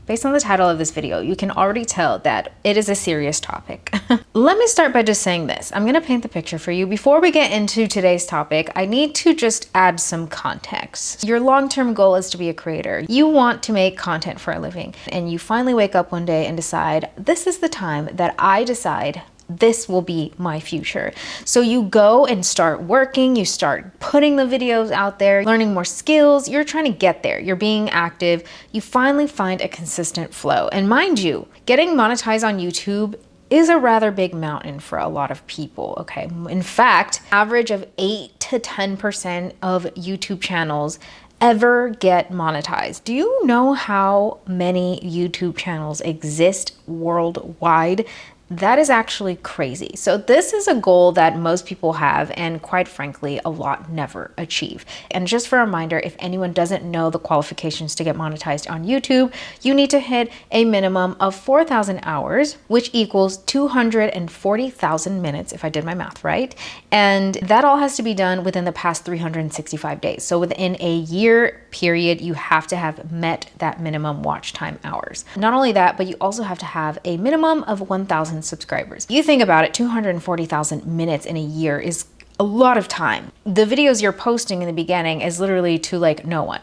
Based on the title of this video, you can already tell that it is a serious topic. Let me start by just saying this. I'm gonna paint the picture for you. Before we get into today's topic, I need to just add some context. Your long-term goal is to be a creator. You want to make content for a living, and you finally wake up one day and decide, this is the time that I decide this will be my future. So you go and start working, you start putting the videos out there, learning more skills, you're trying to get there, you're being active, you finally find a consistent flow. And mind you, getting monetized on YouTube is a rather big mountain for a lot of people, okay? In fact, average of 8 to 10% of YouTube channels ever get monetized. Do you know how many YouTube channels exist worldwide? That is actually crazy. So this is a goal that most people have, and quite frankly, a lot never achieve. And just for a reminder, if anyone doesn't know the qualifications to get monetized on YouTube, you need to hit a minimum of 4,000 hours, which equals 240,000 minutes, if I did my math right. And that all has to be done within the past 365 days. So within a year period, you have to have met that minimum watch time hours. Not only that, but you also have to have a minimum of 1,000 subscribers. You think about it, 240,000 minutes in a year is a lot of time. The videos you're posting in the beginning is literally to like no one.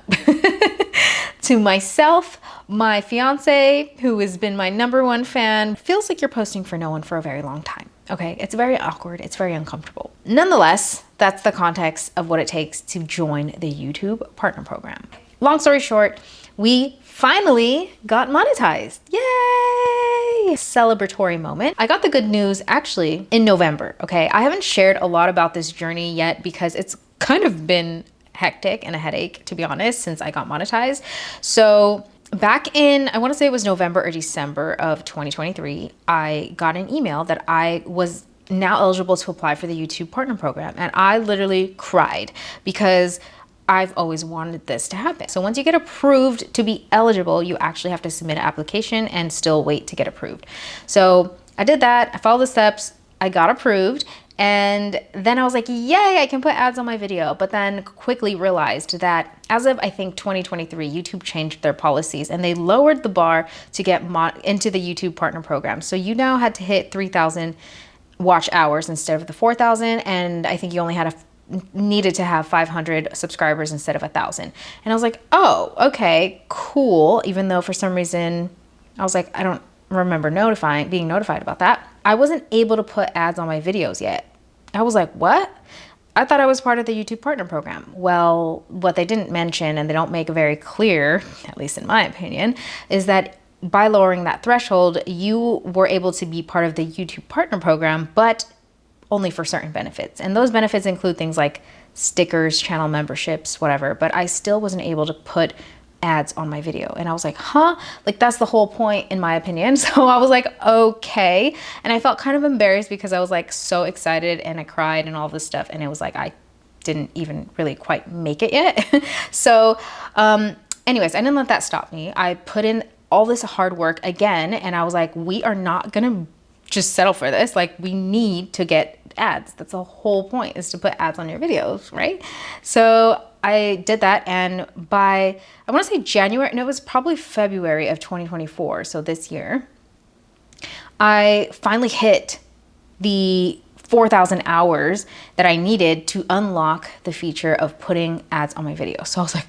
To myself, my fiance, who has been my #1 fan, feels like you're posting for no one for a very long time. Okay, it's very awkward, it's very uncomfortable. Nonetheless, that's the context of what it takes to join the YouTube Partner Program. Long story short, we finally got monetized. Yay! Celebratory moment. I got the good news actually in November, okay? I haven't shared a lot about this journey yet because it's kind of been hectic and a headache, to be honest, since I got monetized. So back in, I want to say it was November or December of 2023, I got an email that I was now eligible to apply for the YouTube Partner Program. And I literally cried because I've always wanted this to happen. So once you get approved to be eligible, you actually have to submit an application and still wait to get approved. So I did that, I followed the steps, I got approved, and then I was like, yay, I can put ads on my video. But then quickly realized that as of, I think, 2023, YouTube changed their policies and they lowered the bar to get into the YouTube Partner Program. So you now had to hit 3,000 watch hours instead of the 4,000, and I think you only had needed to have 500 subscribers instead of 1,000. And I was like, oh, okay, cool. Even though for some reason, I was like, I don't remember being notified about that. I wasn't able to put ads on my videos yet. I was like, what? I thought I was part of the YouTube Partner Program. Well, what they didn't mention, and they don't make very clear, at least in my opinion, is that by lowering that threshold, you were able to be part of the YouTube Partner Program, but only for certain benefits. And those benefits include things like stickers, channel memberships, whatever, but I still wasn't able to put ads on my video. And I was like, huh? Like, that's the whole point in my opinion. So I was like, okay. And I felt kind of embarrassed because I was like so excited and I cried and all this stuff. And it was like, I didn't even really quite make it yet. So anyways, I didn't let that stop me. I put in all this hard work again. And I was like, we are not gonna just settle for this. Like, we need to get ads. That's the whole point, is to put ads on your videos, right? So I did that, and by, I want to say January, no, it was probably February of 2024, so this year, I finally hit the 4,000 hours that I needed to unlock the feature of putting ads on my video. So I was like,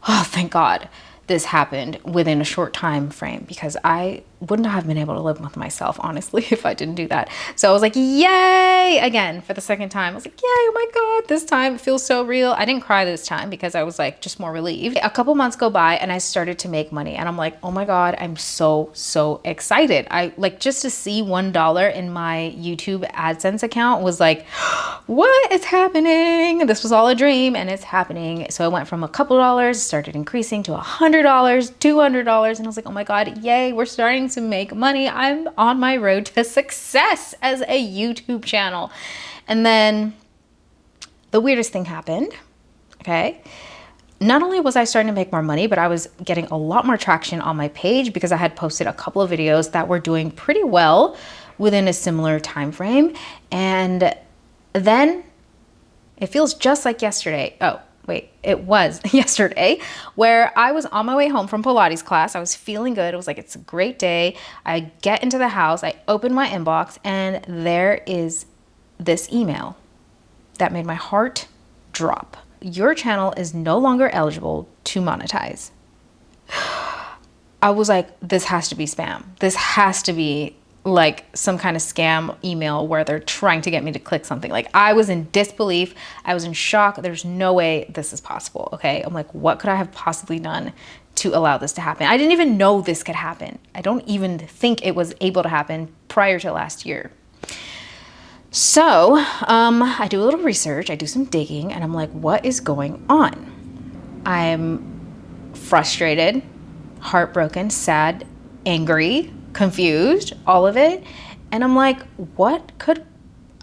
oh, thank God this happened within a short time frame, because I wouldn't have been able to live with myself, honestly, if I didn't do that. So I was like, yay, again, for the second time. I was like, yay, oh my God, this time it feels so real. I didn't cry this time because I was like just more relieved. A couple months go by and I started to make money, and I'm like, oh my God, I'm so excited. I like, just to see $1 in my YouTube AdSense account was like, what is happening? This was all a dream and it's happening. So it went from a couple dollars, started increasing to $100, $200, and I was like, oh my God, yay, we're starting to make money. I'm on my road to success as a YouTube channel. And then the weirdest thing happened, okay? Not only was I starting to make more money, but I was getting a lot more traction on my page because I had posted a couple of videos that were doing pretty well within a similar time frame. And then it feels just like yesterday. Oh, wait, it was yesterday, where I was on my way home from Pilates class. I was feeling good. It was like, it's a great day. I get into the house, I open my inbox, and there is this email that made my heart drop. Your channel is no longer eligible to monetize. I was like, this has to be spam. This has to be like some kind of scam email where they're trying to get me to click something. Like, I was in disbelief. I was in shock. There's no way this is possible. Okay. I'm like, what could I have possibly done to allow this to happen? I didn't even know this could happen. I don't even think it was able to happen prior to last year. So I do a little research, I do some digging, and I'm like, what is going on? I'm frustrated, heartbroken, sad, angry, confused, all of it. And I'm like,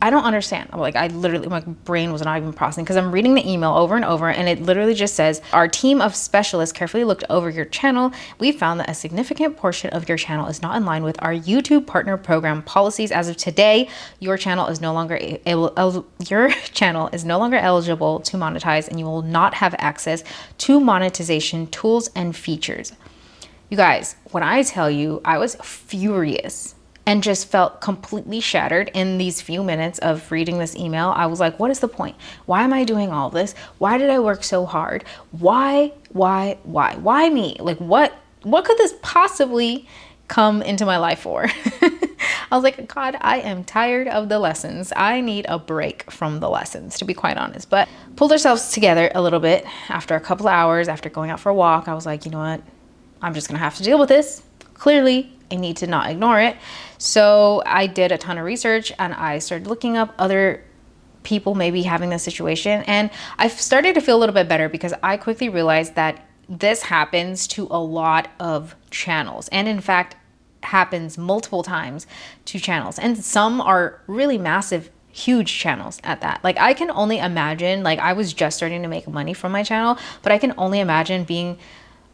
I don't understand. I'm like, my brain was not even processing, because I'm reading the email over and over, and it literally just says, our team of specialists carefully looked over your channel. We found that a significant portion of your channel is not in line with our YouTube partner program policies. As of today, your channel is no longer eligible to monetize, and you will not have access to monetization tools and features. You guys, when I tell you, I was furious and just felt completely shattered in these few minutes of reading this email. I was like, what is the point? Why am I doing all this? Why did I work so hard? Why me? Like, what could this possibly come into my life for? I was like, God, I am tired of the lessons. I need a break from the lessons, to be quite honest. But pulled ourselves together a little bit after a couple of hours, after going out for a walk. I was like, you know what? I'm just gonna have to deal with this. Clearly, I need to not ignore it. So I did a ton of research, and I started looking up other people maybe having this situation. And I started to feel a little bit better, because I quickly realized that this happens to a lot of channels, and in fact happens multiple times to channels. And some are really massive, huge channels at that. Like, I can only imagine, like, I was just starting to make money from my channel, but I can only imagine being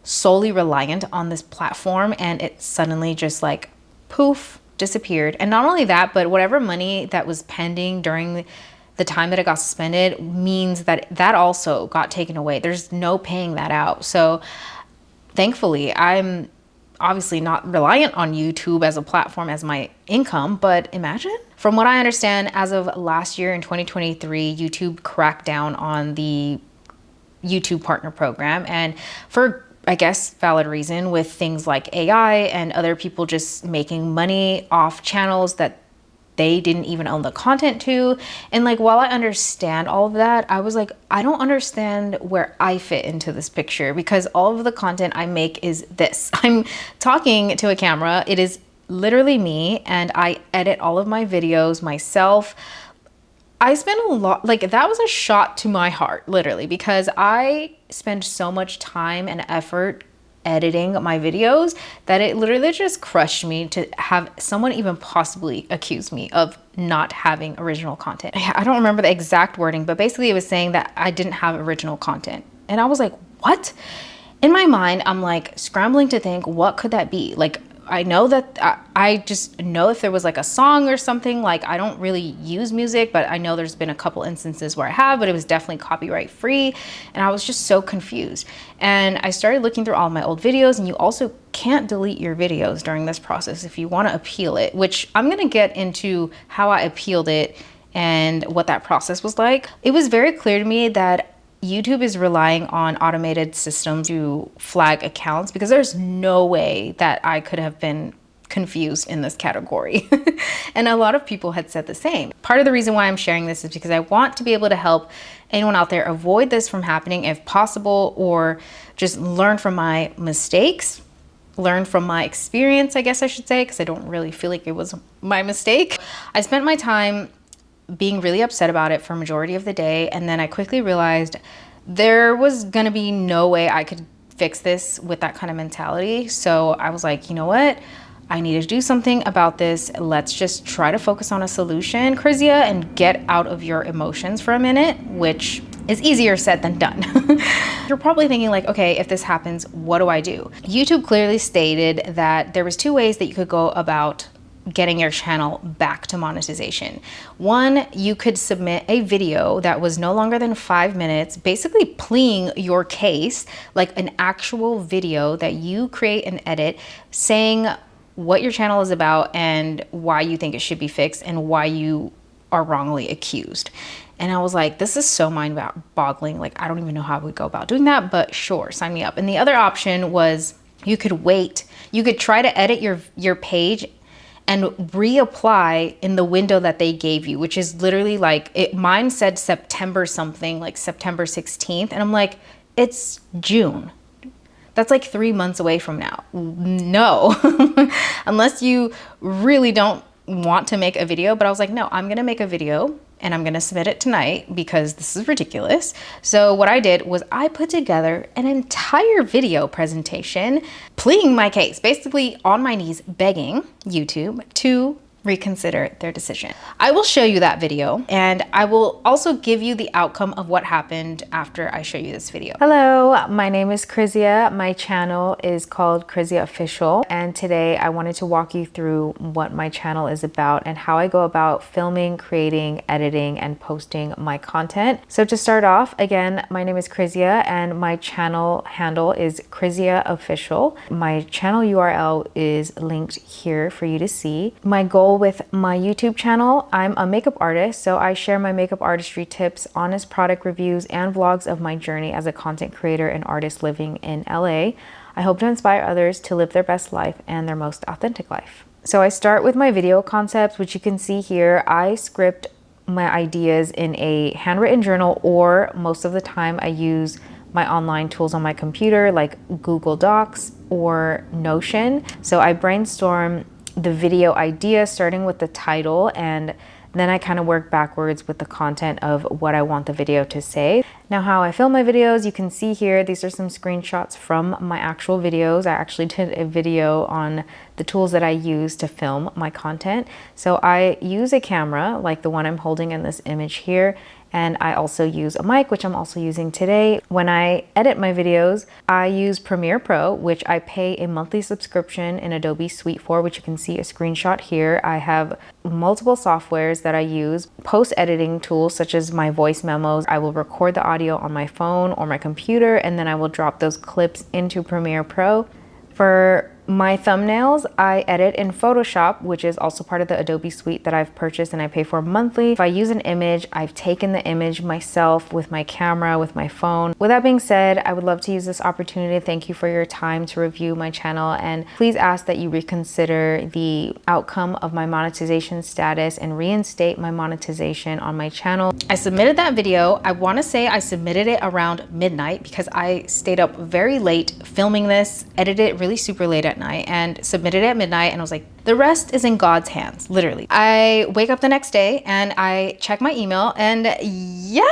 solely reliant on this platform, and it suddenly just like poof, disappeared. And not only that, but whatever money that was pending during the time that it got suspended means that that also got taken away. There's no paying that out. So thankfully, I'm obviously not reliant on YouTube as a platform as my income, but imagine. From what I understand, as of last year in 2023, YouTube cracked down on the YouTube partner program, and for, I guess, valid reason, with things like AI and other people just making money off channels that they didn't even own the content to. And like, while I understand all of that, I was like, I don't understand where I fit into this picture, because all of the content I make is this. I'm talking to a camera. It is literally me, and I edit all of my videos myself. I spend a lot, like, that was a shot to my heart, literally, because I spend so much time and effort editing my videos that it literally just crushed me to have someone even possibly accuse me of not having original content. I don't remember the exact wording, but basically it was saying that I didn't have original content. And I was like, what? In my mind, I'm like scrambling to think, what could that be? Like, I know that I just know if there was like a song or something. Like, I don't really use music, but I know there's been a couple instances where I have, but it was definitely copyright free. And I was just so confused. And I started looking through all my old videos, and you also can't delete your videos during this process if you want to appeal it, which I'm going to get into how I appealed it and what that process was like. It was very clear to me that YouTube is relying on automated systems to flag accounts, because there's no way that I could have been confused in this category. And a lot of people had said the same. Part of the reason why I'm sharing this is because I want to be able to help anyone out there avoid this from happening if possible, or just learn from my mistakes, learn from my experience, I guess I should say, because I don't really feel like it was my mistake. I spent my time being really upset about it for a majority of the day, and then I quickly realized there was gonna be no way I could fix this with that kind of mentality. So I was like, you know what? I need to do something about this. Let's just try to focus on a solution, Krizia, and get out of your emotions for a minute, which is easier said than done. You're probably thinking like, okay, if this happens, what do I do? YouTube clearly stated that there was two ways that you could go about getting your channel back to monetization. One, you could submit a video that was no longer than 5 minutes, basically pleading your case, like an actual video that you create and edit, saying what your channel is about and why you think it should be fixed and why you are wrongly accused. And I was like, this is so mind-boggling. Like, I don't even know how we go about doing that, but sure, sign me up. And the other option was you could wait. You could try to edit your page and reapply in the window that they gave you, which is literally like, mine said September something, like September 16th. And I'm like, it's June. That's like 3 months away from now. No, unless you really don't want to make a video. But I was like, no, I'm gonna make a video and I'm gonna submit it tonight because this is ridiculous. So what I did was I put together an entire video presentation pleading my case, basically on my knees begging YouTube to reconsider their decision. I will show you that video and I will also give you the outcome of what happened after I show you this video. Hello, my name is Krizia. My channel is called Krizia Official, and today I wanted to walk you through what my channel is about and how I go about filming, creating, editing, and posting my content. So to start off, again, my name is Krizia and my channel handle is Krizia Official. My channel URL is linked here for you to see. My goal with my YouTube channel, I'm a makeup artist, so I share my makeup artistry tips, honest product reviews, and vlogs of my journey as a content creator and artist living in LA. I hope to inspire others to live their best life and their most authentic life. So I start with my video concepts, which you can see here. I script my ideas in a handwritten journal, or most of the time I use my online tools on my computer like Google Docs or Notion. So I brainstorm the video idea starting with the title, and then I kind of work backwards with the content of what I want the video to say. Now, how I film my videos, you can see here, these are some screenshots from my actual videos. I actually did a video on the tools that I use to film my content. So I use a camera like the one I'm holding in this image here, and I also use a mic, which I'm also using today. When I edit my videos, I use Premiere Pro, which I pay a monthly subscription in Adobe Suite for, which you can see a screenshot here. I have multiple softwares that I use, post-editing tools such as my voice memos. I will record the audio on my phone or my computer, and then I will drop those clips into Premiere Pro. For my thumbnails, I edit in Photoshop, which is also part of the Adobe Suite that I've purchased and I pay for monthly. If I use an image, I've taken the image myself with my camera, with my phone. With that being said, I would love to use this opportunity to thank you for your time to review my channel, and please ask that you reconsider the outcome of my monetization status and reinstate my monetization on my channel. I submitted that video. I want to say I submitted it around midnight because I stayed up very late filming this, edited it really super late at night, and submitted it at midnight, and I was like, the rest is in God's hands, literally. I wake up the next day and I check my email, and yay!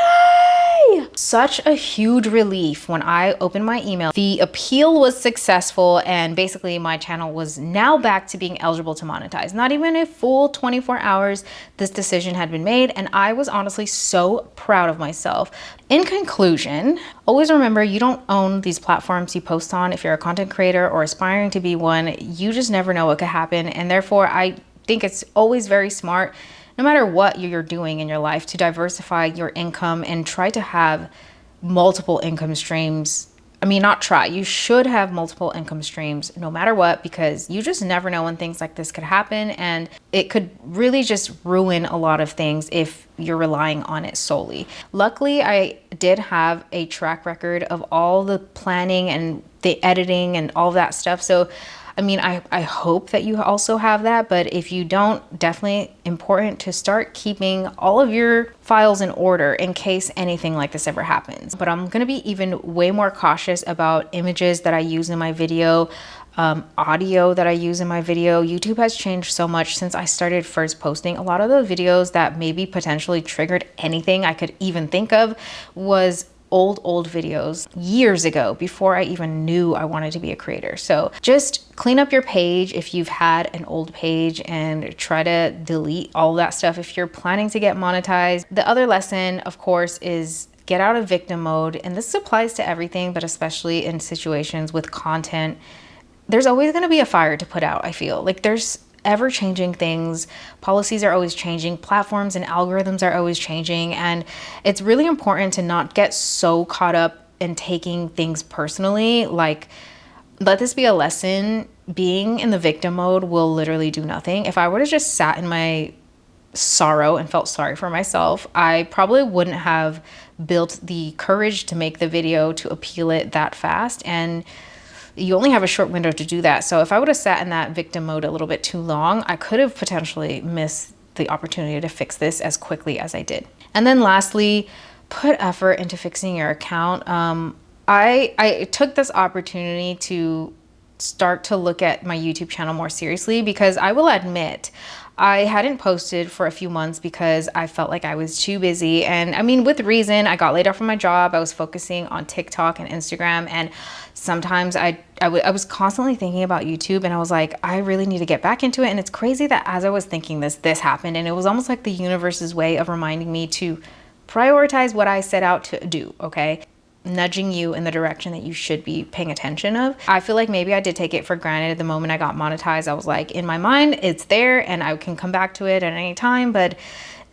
Such a huge relief when I opened my email. The appeal was successful, and basically my channel was now back to being eligible to monetize. Not even a full 24 hours, this decision had been made, and I was honestly so proud of myself. In conclusion, always remember, you don't own these platforms you post on. If you're a content creator or aspiring to be one, you just never know what could happen. And therefore, I think it's always very smart, no matter what you're doing in your life, to diversify your income and try to have multiple income streams. I mean, not try, you should have multiple income streams no matter what, because you just never know when things like this could happen, and it could really just ruin a lot of things if you're relying on it solely. Luckily, I did have a track record of all the planning and the editing and all that stuff. So I mean, I hope that you also have that, but if you don't, definitely important to start keeping all of your files in order in case anything like this ever happens. But I'm gonna be even way more cautious about images that I use in my video, audio that I use in my video. YouTube has changed so much since I started first posting. A lot of the videos that maybe potentially triggered anything I could even think of was old videos years ago, before I even knew I wanted to be a creator. So just clean up your page if you've had an old page, and try to delete all that stuff if you're planning to get monetized. The other lesson, of course, is get out of victim mode. And this applies to everything, but especially in situations with content. There's always going to be a fire to put out. I feel like there's ever-changing things. Policies are always changing. Platforms and algorithms are always changing. And it's really important to not get so caught up in taking things personally. Like, let this be a lesson. Being in the victim mode will literally do nothing. If I would have just sat in my sorrow and felt sorry for myself, I probably wouldn't have built the courage to make the video, to appeal it that fast. And you only have a short window to do that. So if I would have sat in that victim mode a little bit too long, I could have potentially missed the opportunity to fix this as quickly as I did. And then lastly, put effort into fixing your account. I took this opportunity to start to look at my YouTube channel more seriously, because I will admit, I hadn't posted for a few months because I felt like I was too busy. And I mean, with reason, I got laid off from my job. I was focusing on TikTok and Instagram. And sometimes I was constantly thinking about YouTube, and I was like, I really need to get back into it. And it's crazy that as I was thinking this happened. And it was almost like the universe's way of reminding me to prioritize what I set out to do, okay? Nudging you in the direction that you should be paying attention of. I feel like maybe I did take it for granted the moment I got monetized. I was like, in my mind, it's there and I can come back to it at any time. But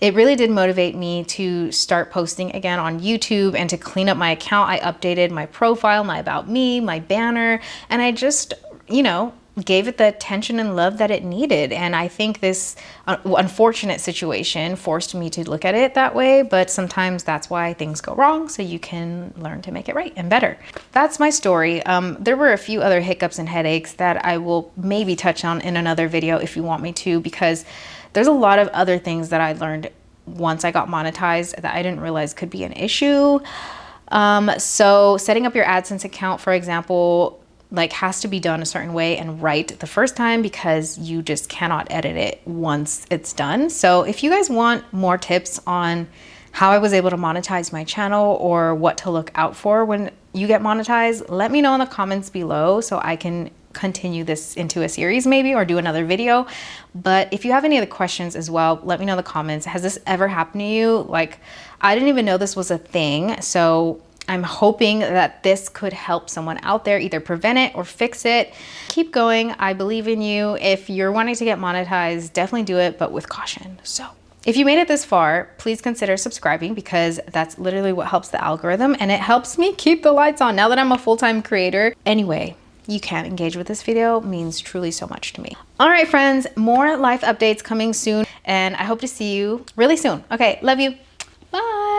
it really did motivate me to start posting again on YouTube and to clean up my account. I updated my profile, my about me, my banner, and I just, you know, gave it the attention and love that it needed. And I think this unfortunate situation forced me to look at it that way, but sometimes that's why things go wrong, so you can learn to make it right and better. That's my story. There were a few other hiccups and headaches that I will maybe touch on in another video if you want me to, because there's a lot of other things that I learned once I got monetized that I didn't realize could be an issue. So setting up your AdSense account, for example, like has to be done a certain way and right the first time, because you just cannot edit it once it's done. So if you guys want more tips on how I was able to monetize my channel or what to look out for when you get monetized, let me know in the comments below so I can continue this into a series maybe, or do another video. But if you have any other questions as well, let me know in the comments. Has this ever happened to you? Like, I didn't even know this was a thing. So I'm hoping that this could help someone out there either prevent it or fix it. Keep going. I believe in you. If you're wanting to get monetized, definitely do it, but with caution. So if you made it this far, please consider subscribing, because that's literally what helps the algorithm, and it helps me keep the lights on now that I'm a full-time creator. Anyway, you can engage with this video, means truly so much to me. All right, friends, more life updates coming soon, and I hope to see you really soon. Okay, love you.